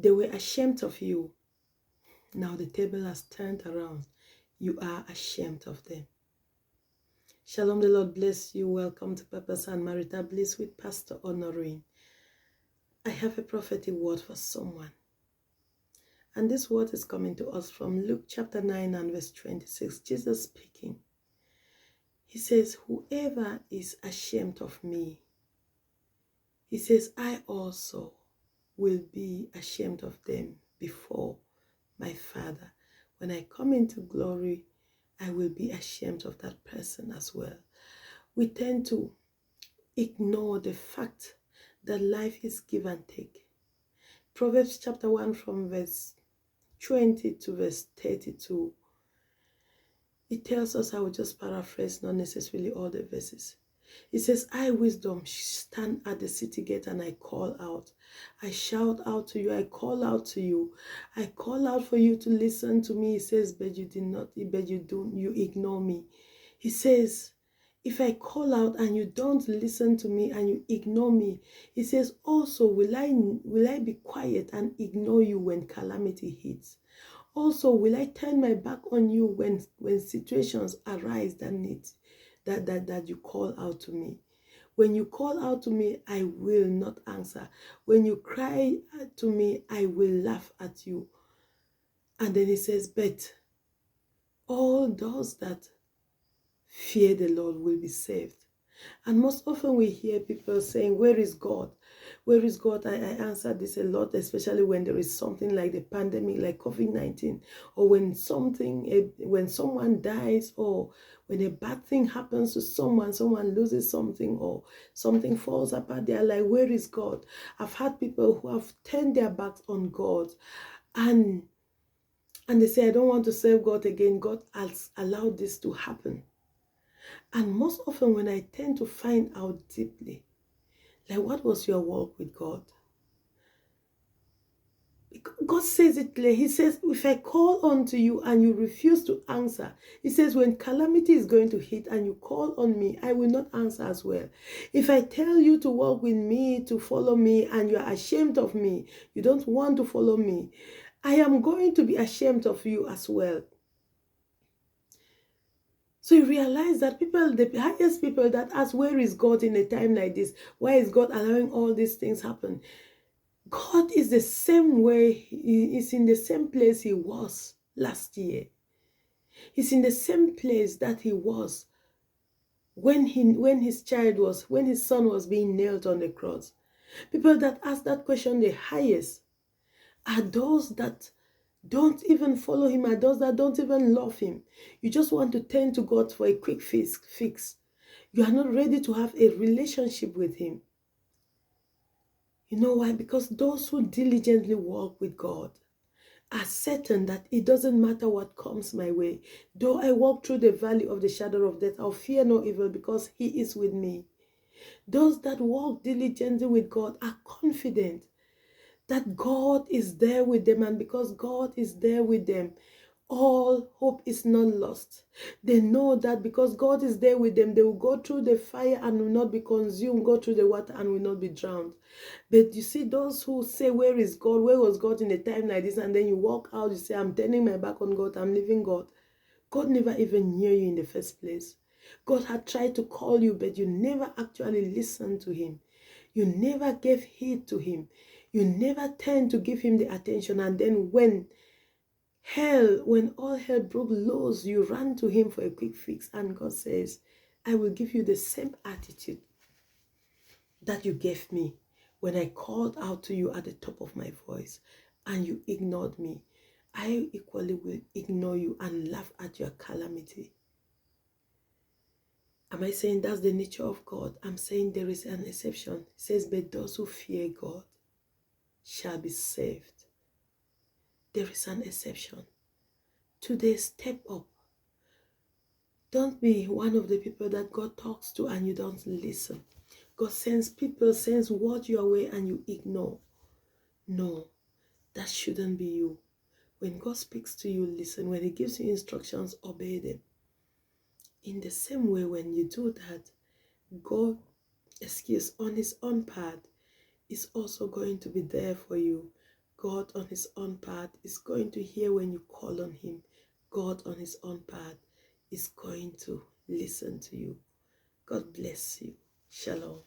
They were ashamed of you. Now the table has turned around. You are ashamed of them. Shalom, the Lord bless you. Welcome to Purpose and Marital Bliss with Pastor Honorine. I have a prophetic word for someone. And this word is coming to us from Luke chapter 9 and verse 26. Jesus speaking. He says, whoever is ashamed of me, he says, I also will be ashamed of them before my Father. When I come into glory, I will be ashamed of that person as well. We tend to ignore the fact that life is give and take. Proverbs chapter 1 from verse 20 to verse 32. It tells us, I will just paraphrase, not necessarily all the verses. It says, I, wisdom, stand at the city gate and I call out. I shout out to you. I call out to you. I call out for you to listen to me. He says, but you did not, but you ignore me. He says, if I call out and you don't listen to me and you ignore me, he says, also will I be quiet and ignore you when calamity hits? Also, will I turn my back on you when situations arise that you call out to me? When you call out to me, I will not answer. When you cry to me, I will laugh at you. And then he says, but all those that fear the Lord will be saved. And most often we hear people saying, where is God? Where is God? I answer this a lot, especially when there is something like the pandemic, like COVID-19, or when someone dies, or when a bad thing happens to someone loses something, or something falls apart. They are like, where is God? I've had people who have turned their backs on God, and they say, I don't want to serve God again. God has allowed this to happen. And most often when I tend to find out deeply, like, what was your walk with God? God says it clear. He says, if I call unto you and you refuse to answer, he says, when calamity is going to hit and you call on me, I will not answer as well. If I tell you to walk with me, to follow me, and you're ashamed of me, you don't want to follow me, I am going to be ashamed of you as well. So you realize that people, the highest people that ask, where is God in a time like this? Why is God allowing all these things happen? God is the same way. He is in the same place he was last year. He's in the same place that he was when his son was being nailed on the cross. People that ask that question the highest are those that don't even follow him, are those that don't even love him. You just want to turn to God for a quick fix. You are not ready to have a relationship with him. You know why? Because those who diligently walk with God are certain that it doesn't matter what comes my way. Though I walk through the valley of the shadow of death, I'll fear no evil because he is with me. Those that walk diligently with God are confident that God is there with them, and because God is there with them, all hope is not lost. They know that because God is there with them, they will go through the fire and will not be consumed, go through the water and will not be drowned. But you see, those who say, where is God? Where was God in a time like this? And then you walk out, you say, I'm turning my back on God, I'm leaving God. God never even knew you in the first place. God had tried to call you, but you never actually listened to him. You never gave heed to him. You never turned to give him the attention. And then when all hell broke loose, you ran to him for a quick fix. And God says, I will give you the same attitude that you gave me when I called out to you at the top of my voice and you ignored me. I equally will ignore you and laugh at your calamity. Am I saying that's the nature of God? I'm saying there is an exception. It says, but those who fear God shall be saved. There is an exception. Today, step up. Don't be one of the people that God talks to and you don't listen. God sends people, sends word your way and you ignore. No, that shouldn't be you. When God speaks to you, listen. When he gives you instructions, obey them. In the same way, when you do that, God, on his own part, is also going to be there for you God on his own part is going to hear when you call on him. God on his own part is going to listen to you. God bless you. Shalom.